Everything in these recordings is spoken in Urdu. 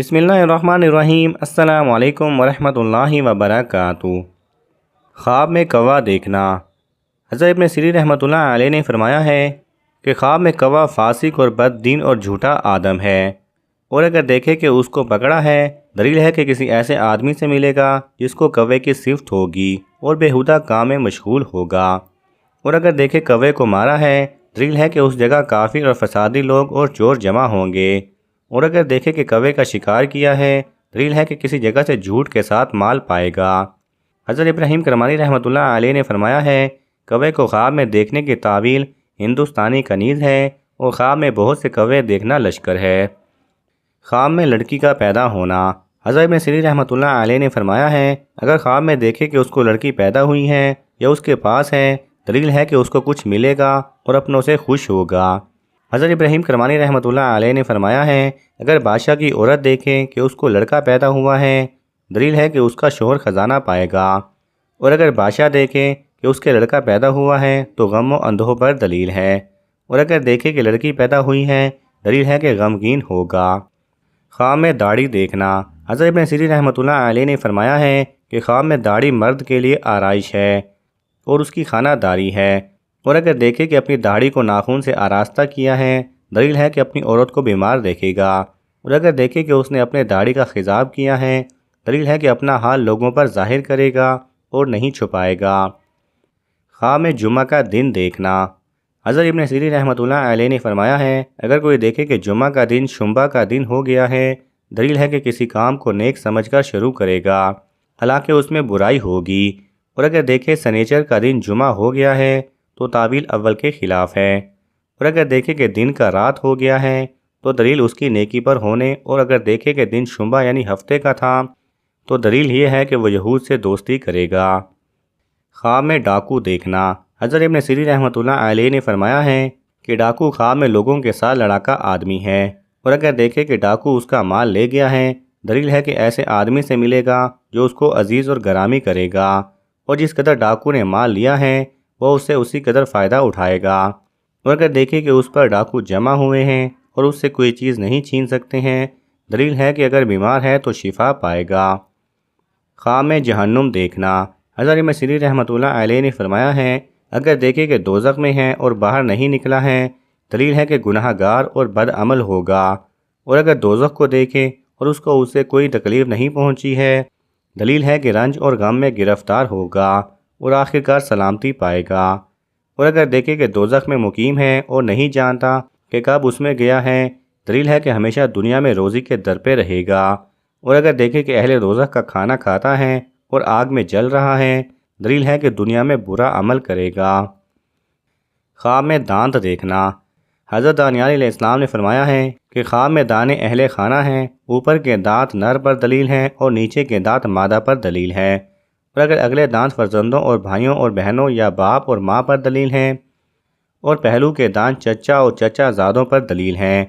بسم اللہ الرحمن الرحیم۔ السلام علیکم ورحمۃ اللہ وبرکاتہ۔ خواب میں کوا دیکھنا۔ حضرت ابن سیرین رحمۃ اللہ علیہ نے فرمایا ہے کہ خواب میں کوا فاسق اور بد دین اور جھوٹا آدم ہے، اور اگر دیکھے کہ اس کو پکڑا ہے، دلیل ہے کہ کسی ایسے آدمی سے ملے گا جس کو کوے کی صفت ہوگی اور بیہودہ کام میں مشغول ہوگا، اور اگر دیکھے کوے کو مارا ہے، دلیل ہے کہ اس جگہ کافر اور فسادی لوگ اور چور جمع ہوں گے، اور اگر دیکھے کہ کوے کا شکار کیا ہے، دلیل ہے کہ کسی جگہ سے جھوٹ کے ساتھ مال پائے گا۔ حضرت ابراہیم کرمانی رحمۃ اللہ علیہ نے فرمایا ہے، کوے کو خواب میں دیکھنے کی تعویل ہندوستانی کنیز ہے، اور خواب میں بہت سے کوے دیکھنا لشکر ہے۔ خواب میں لڑکی کا پیدا ہونا۔ حضرت ابن سیرین رحمۃ اللہ علیہ نے فرمایا ہے، اگر خواب میں دیکھے کہ اس کو لڑکی پیدا ہوئی ہے یا اس کے پاس ہے، دلیل ہے کہ اس کو کچھ ملے گا اور اپنوں سے خوش ہوگا۔ حضرت ابراہیم کرمانی رحمۃ اللہ علیہ نے فرمایا ہے، اگر بادشاہ کی عورت دیکھے کہ اس کو لڑکا پیدا ہوا ہے، دلیل ہے کہ اس کا شوہر خزانہ پائے گا، اور اگر بادشاہ دیکھے کہ اس کے لڑکا پیدا ہوا ہے تو غم و اندوہ پر دلیل ہے، اور اگر دیکھے کہ لڑکی پیدا ہوئی ہے، دلیل ہے کہ غمگین ہوگا۔ خواب میں داڑھی دیکھنا۔ حضرت ابن سیرین رحمۃ اللہ علیہ نے فرمایا ہے کہ خواب میں داڑھی مرد کے لیے آرائش ہے اور اس کی خانہ داری ہے، اور اگر دیکھے کہ اپنی داڑھی کو ناخن سے آراستہ کیا ہے، دلیل ہے کہ اپنی عورت کو بیمار دیکھے گا، اور اگر دیکھے کہ اس نے اپنے داڑھی کا خضاب کیا ہے، دلیل ہے کہ اپنا حال لوگوں پر ظاہر کرے گا اور نہیں چھپائے گا۔ خواب میں جمعہ کا دن دیکھنا۔ حضرت ابن سیرین رحمۃ اللہ علیہ نے فرمایا ہے، اگر کوئی دیکھے کہ جمعہ کا دن شنبہ کا دن ہو گیا ہے، دلیل ہے کہ کسی کام کو نیک سمجھ کر شروع کرے گا، حالانکہ اس میں برائی ہوگی، اور اگر دیکھے سنیچر کا دن جمعہ ہو گیا ہے تو تعویل اول کے خلاف ہے، اور اگر دیکھے کہ دن کا رات ہو گیا ہے تو دلیل اس کی نیکی پر ہونے، اور اگر دیکھے کہ دن شنبہ یعنی ہفتے کا تھا تو دلیل یہ ہے کہ وہ یہود سے دوستی کرے گا۔ خواب میں ڈاکو دیکھنا۔ حضرت ابن سیرین رحمۃ اللہ علیہ نے فرمایا ہے کہ ڈاکو خواب میں لوگوں کے ساتھ لڑاکا آدمی ہے، اور اگر دیکھے کہ ڈاکو اس کا مال لے گیا ہے، دلیل ہے کہ ایسے آدمی سے ملے گا جو اس کو عزیز اور گرامی کرے گا، اور جس قدر ڈاکو نے مال لیا ہے وہ اس سے اسی قدر فائدہ اٹھائے گا، اور اگر دیکھے کہ اس پر ڈاکو جمع ہوئے ہیں اور اس سے کوئی چیز نہیں چھین سکتے ہیں، دلیل ہے کہ اگر بیمار ہے تو شفا پائے گا۔ خواب میں جہنم دیکھنا۔ حضرت ابن سیرین رحمۃ اللہ علیہ نے فرمایا ہے، اگر دیکھے کہ دوزخ میں ہے اور باہر نہیں نکلا ہے، دلیل ہے کہ گناہ گار اور بد عمل ہوگا، اور اگر دوزخ کو دیکھے اور اس کو اس سے کوئی تکلیف نہیں پہنچی ہے، دلیل ہے کہ رنج اور غم میں گرفتار ہوگا اور آخرکار سلامتی پائے گا، اور اگر دیکھے کہ دوزخ میں مقیم ہے اور نہیں جانتا کہ کب اس میں گیا ہے، دلیل ہے کہ ہمیشہ دنیا میں روزی کے در پہ رہے گا، اور اگر دیکھے کہ اہل دوزخ کا کھانا کھاتا ہے اور آگ میں جل رہا ہے، دلیل ہے کہ دنیا میں برا عمل کرے گا۔ خواب میں دانت دیکھنا۔ حضرت دانیال علیہ السلام نے فرمایا ہے کہ خواب میں دانے اہل خانہ ہیں، اوپر کے دانت نر پر دلیل ہیں اور نیچے کے دانت مادہ پر دلیل ہے، اور اگر اگلے دانت فرزندوں اور بھائیوں اور بہنوں یا باپ اور ماں پر دلیل ہیں، اور پہلو کے دانت چچا اور چچا زادوں پر دلیل ہیں،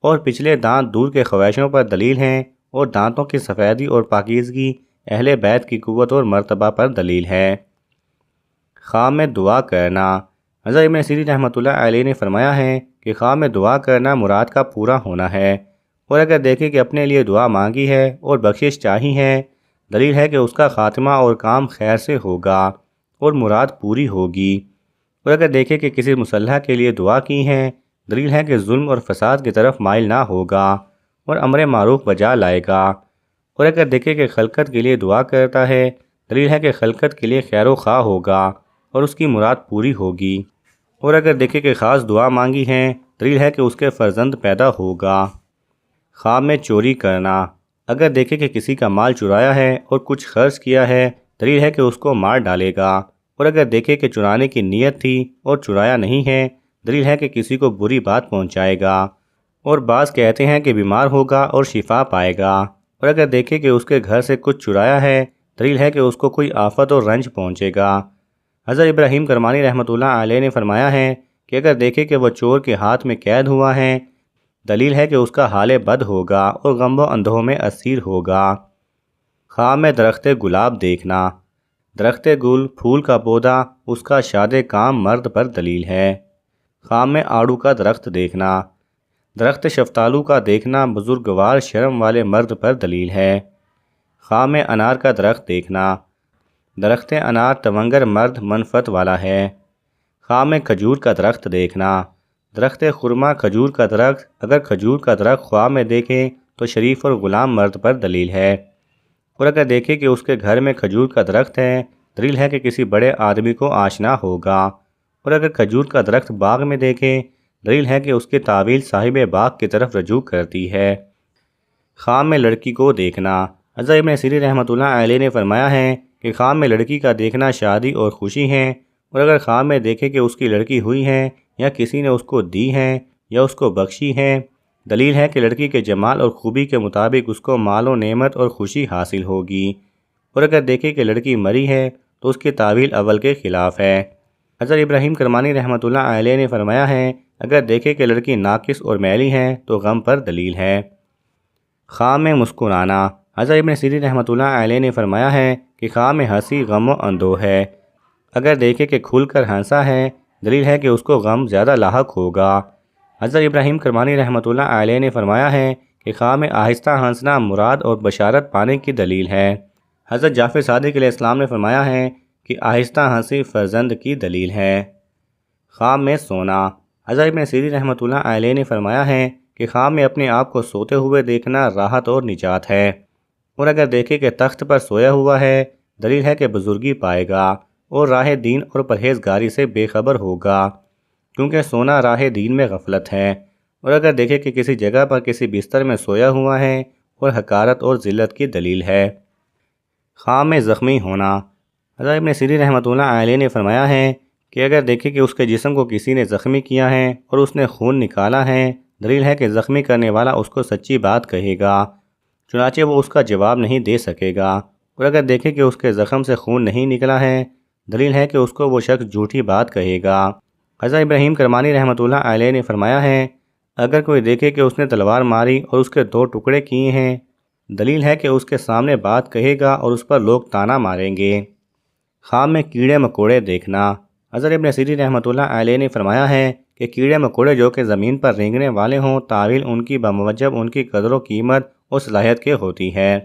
اور پچھلے دانت دور کے خواہشوں پر دلیل ہیں، اور دانتوں کی سفیدی اور پاکیزگی اہل بیت کی قوت اور مرتبہ پر دلیل ہے۔ خواب میں دعا کرنا۔ حضرت ابن سیرین رحمۃ اللہ علیہ نے فرمایا ہے کہ خواب میں دعا کرنا مراد کا پورا ہونا ہے، اور اگر دیکھے کہ اپنے لیے دعا مانگی ہے اور بخشش چاہی ہے، دلیل ہے کہ اس کا خاتمہ اور کام خیر سے ہوگا اور مراد پوری ہوگی، اور اگر دیکھے کہ کسی مسلح کے لیے دعا کی ہے، دلیل ہے کہ ظلم اور فساد کی طرف مائل نہ ہوگا اور امر معروف بجا لائے گا، اور اگر دیکھے کہ خلقت کے لیے دعا کرتا ہے، دلیل ہے کہ خلقت کے لیے خیر و خواہ ہوگا اور اس کی مراد پوری ہوگی، اور اگر دیکھے کہ خاص دعا مانگی ہے، دلیل ہے کہ اس کے فرزند پیدا ہوگا۔ خواب میں چوری کرنا۔ اگر دیکھے کہ کسی کا مال چرایا ہے اور کچھ خرچ کیا ہے، دلیل ہے کہ اس کو مار ڈالے گا، اور اگر دیکھے کہ چرانے کی نیت تھی اور چرایا نہیں ہے، دلیل ہے کہ کسی کو بری بات پہنچائے گا، اور بعض کہتے ہیں کہ بیمار ہوگا اور شفا پائے گا، اور اگر دیکھے کہ اس کے گھر سے کچھ چرایا ہے، دلیل ہے کہ اس کو کوئی آفت اور رنج پہنچے گا۔ حضرت ابراہیم کرمانی رحمۃ اللہ علیہ نے فرمایا ہے کہ اگر دیکھے کہ وہ چور کے ہاتھ میں قید ہوا ہے، دلیل ہے کہ اس کا حال بد ہوگا اور غم و اندوہ میں اسیر ہوگا۔ خواب میں درخت گلاب دیکھنا۔ درخت گل پھول کا پودا اس کا شاد کام مرد پر دلیل ہے۔ خواب میں آڑو کا درخت دیکھنا۔ درخت شفتالو کا دیکھنا بزرگوار شرم والے مرد پر دلیل ہے۔ خام انار کا درخت دیکھنا، درخت انار تونگر مرد منفعت والا ہے۔ خام کھجور کا درخت دیکھنا، درخت خرما کھجور کا درخت اگر کھجور کا درخت خواہ میں دیکھے تو شریف اور غلام مرد پر دلیل ہے، اور اگر دیکھے کہ اس کے گھر میں کھجور کا درخت ہے دلیل ہے کہ کسی بڑے آدمی کو آشنا ہوگا، اور اگر کھجور کا درخت باغ میں دیکھے دلیل ہے کہ اس کی تعویل صاحب باغ کی طرف رجوع کرتی ہے۔ خام میں لڑکی کو دیکھنا، حضرت ابن سیرین رحمۃ اللہ علیہ نے فرمایا ہے کہ خام میں لڑکی کا دیکھنا شادی اور خوشی ہے، اور اگر خام میں دیکھے کہ اس کی لڑکی ہوئی ہے یا کسی نے اس کو دی ہے یا اس کو بخشی ہے دلیل ہے کہ لڑکی کے جمال اور خوبی کے مطابق اس کو مال و نعمت اور خوشی حاصل ہوگی، اور اگر دیکھے کہ لڑکی مری ہے تو اس کی تعویل اول کے خلاف ہے۔ حضرت ابراہیم کرمانی رحمۃ اللہ علیہ نے فرمایا ہے اگر دیکھے کہ لڑکی ناقص اور میلی ہے تو غم پر دلیل ہے۔ خام میں مسکرانا، حضرت ابن سیرین رحمۃ اللہ علیہ نے فرمایا ہے کہ خام میں ہنسی غم و اندوہ ہے، اگر دیکھے کہ کھل کر ہنسا ہے دلیل ہے کہ اس کو غم زیادہ لاحق ہوگا۔ حضرت ابراہیم کرمانی رحمۃ اللہ علیہ نے فرمایا ہے کہ خام میں آہستہ ہنسنا مراد اور بشارت پانے کی دلیل ہے۔ حضرت جعفر صادق علیہ السلام نے فرمایا ہے کہ آہستہ ہنسی فرزند کی دلیل ہے۔ خام میں سونا، حضرت ابن سیرین رحمۃ اللہ علیہ نے فرمایا ہے کہ خام میں اپنے آپ کو سوتے ہوئے دیکھنا راحت اور نجات ہے، اور اگر دیکھے کہ تخت پر سویا ہوا ہے دلیل ہے کہ بزرگی پائے گا اور راہ دین اور پرہیزگاری سے بے خبر ہوگا، کیونکہ سونا راہ دین میں غفلت ہے، اور اگر دیکھے کہ کسی جگہ پر کسی بستر میں سویا ہوا ہے اور حقارت اور ذلت کی دلیل ہے۔ خام میں زخمی ہونا، حضرت ابن سیرین رحمۃ اللہ علیہ نے فرمایا ہے کہ اگر دیکھے کہ اس کے جسم کو کسی نے زخمی کیا ہے اور اس نے خون نکالا ہے دلیل ہے کہ زخمی کرنے والا اس کو سچی بات کہے گا، چنانچہ وہ اس کا جواب نہیں دے سکے گا، اور اگر دیکھے کہ اس کے زخم سے خون نہیں نکلا ہے دلیل ہے کہ اس کو وہ شخص جھوٹی بات کہے گا۔ حضرت ابراہیم کرمانی رحمۃ اللہ علیہ نے فرمایا ہے اگر کوئی دیکھے کہ اس نے تلوار ماری اور اس کے 2 ٹکڑے کیے ہیں دلیل ہے کہ اس کے سامنے بات کہے گا اور اس پر لوگ طعنہ ماریں گے۔ خام میں کیڑے مکوڑے دیکھنا، حضرت ابن سیرین رحمۃ اللہ علیہ نے فرمایا ہے کہ کیڑے مکوڑے جو کہ زمین پر رینگنے والے ہوں تعویل ان کی بموجب ان کی قدر و قیمت اور صلاحیت کے ہوتی ہے،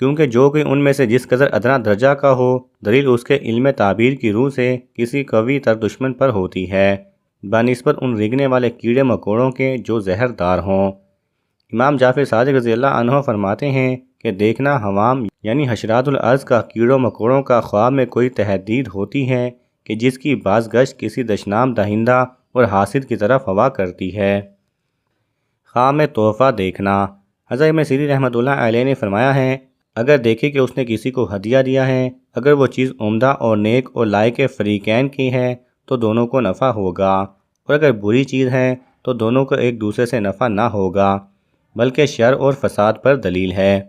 کیونکہ جو کہ ان میں سے جس قدر ادنا درجہ کا ہو دلیل اس کے علم تعبیر کی روح سے کسی قوی تر دشمن پر ہوتی ہے بنسبت ان رینگنے والے کیڑے مکوڑوں کے جو زہردار ہوں۔ امام جعفر صادق رضی اللہ عنہ فرماتے ہیں کہ دیکھنا حوام یعنی حشرات الارض کا کیڑوں مکوڑوں کا خواب میں کوئی تحدید ہوتی ہے کہ جس کی بازگشت کسی دشنام دہندہ اور حاسد کی طرف ہوا کرتی ہے۔ خام میں تحفہ دیکھنا، حضرت ابن سیرین رحمۃ اللہ علیہ نے فرمایا ہے اگر دیکھے کہ اس نے کسی کو ہدیہ دیا ہے اگر وہ چیز عمدہ اور نیک اور لائق فریقین کی ہے تو دونوں کو نفع ہوگا، اور اگر بری چیز ہے تو دونوں کو ایک دوسرے سے نفع نہ ہوگا بلکہ شر اور فساد پر دلیل ہے۔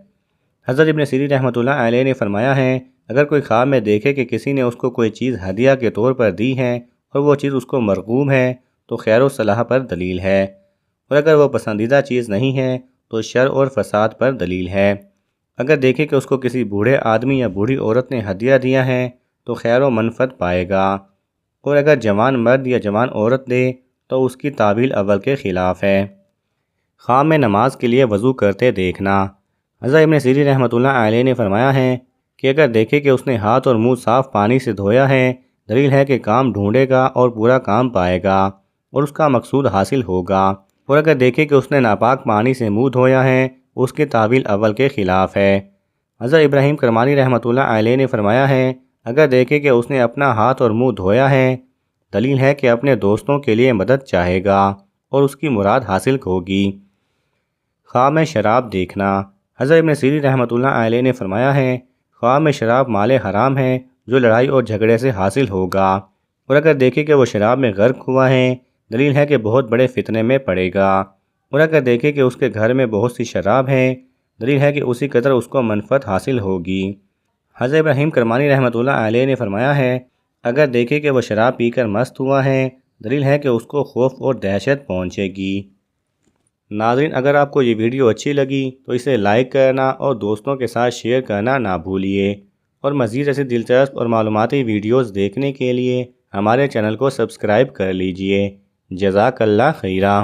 حضرت ابن سیرین رحمۃ اللہ علیہ نے فرمایا ہے اگر کوئی خواب میں دیکھے کہ کسی نے اس کو کوئی چیز ہدیہ کے طور پر دی ہے اور وہ چیز اس کو مرغوب ہے تو خیر و صلاح پر دلیل ہے، اور اگر وہ پسندیدہ چیز نہیں ہے تو شر اور فساد پر دلیل ہے۔ اگر دیکھے کہ اس کو کسی بوڑھے آدمی یا بوڑھی عورت نے ہدیہ دیا ہے تو خیر و منفعت پائے گا، اور اگر جوان مرد یا جوان عورت دے تو اس کی تعویل اول کے خلاف ہے۔ خام میں نماز کے لیے وضو کرتے دیکھنا، حضرت ابن سیرین رحمۃ اللہ علیہ نے فرمایا ہے کہ اگر دیکھے کہ اس نے ہاتھ اور منہ صاف پانی سے دھویا ہے دلیل ہے کہ کام ڈھونڈے گا اور پورا کام پائے گا اور اس کا مقصود حاصل ہوگا، اور اگر دیکھے کہ اس نے ناپاک پانی سے منہ دھویا ہے اس کی تعویل اول کے خلاف ہے۔ حضرت ابراہیم کرمانی رحمۃ اللہ علیہ نے فرمایا ہے اگر دیکھے کہ اس نے اپنا ہاتھ اور منہ دھویا ہے دلیل ہے کہ اپنے دوستوں کے لیے مدد چاہے گا اور اس کی مراد حاصل ہوگی۔ خواب میں شراب دیکھنا، حضرت ابن سیرین رحمۃ اللہ علیہ نے فرمایا ہے خواب میں شراب مال حرام ہے جو لڑائی اور جھگڑے سے حاصل ہوگا، اور اگر دیکھے کہ وہ شراب میں غرق ہوا ہے دلیل ہے کہ بہت بڑے فتنے میں پڑے گا، اور اگر دیکھے کہ اس کے گھر میں بہت سی شراب ہے دلیل ہے کہ اسی قدر اس کو منفعت حاصل ہوگی۔ حضرت ابراہیم کرمانی رحمۃ اللہ علیہ نے فرمایا ہے اگر دیکھے کہ وہ شراب پی کر مست ہوا ہے دلیل ہے کہ اس کو خوف اور دہشت پہنچے گی۔ ناظرین، اگر آپ کو یہ ویڈیو اچھی لگی تو اسے لائک کرنا اور دوستوں کے ساتھ شیئر کرنا نہ بھولیے، اور مزید ایسے دلچسپ اور معلوماتی ویڈیوز دیکھنے کے لیے ہمارے چینل کو سبسکرائب کر لیجئے۔ جزاک اللہ خیرہ۔